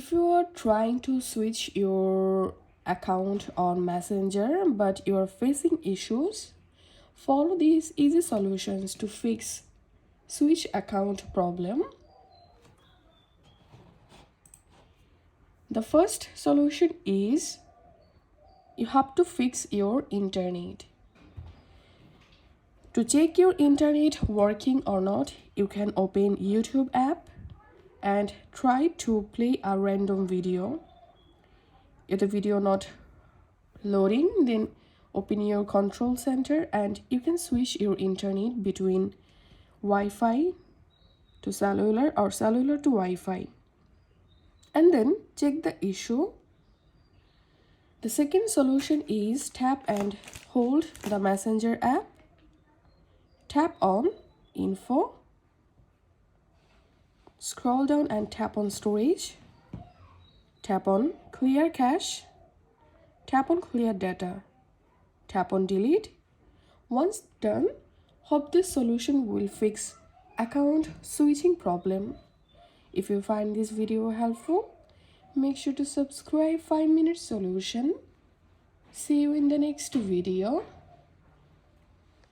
If you are trying to switch your account on Messenger but you are facing issues, follow these easy solutions to fix switch account problem. The first solution is you have to fix your internet. To check your internet working or not, you can open YouTube app and try to play a random video. If the video not loading, then open your control center and you can switch your internet between Wi-Fi to cellular or cellular to Wi-Fi, and then check the issue. The second solution is tap and hold the Messenger app. Tap on info, scroll down and tap on storage, tap on clear cache, tap on clear data, tap on delete. Once done, hope this solution will fix account switching problem. If you find this video helpful, make sure to subscribe 5 Minute Solution. See you in the next video.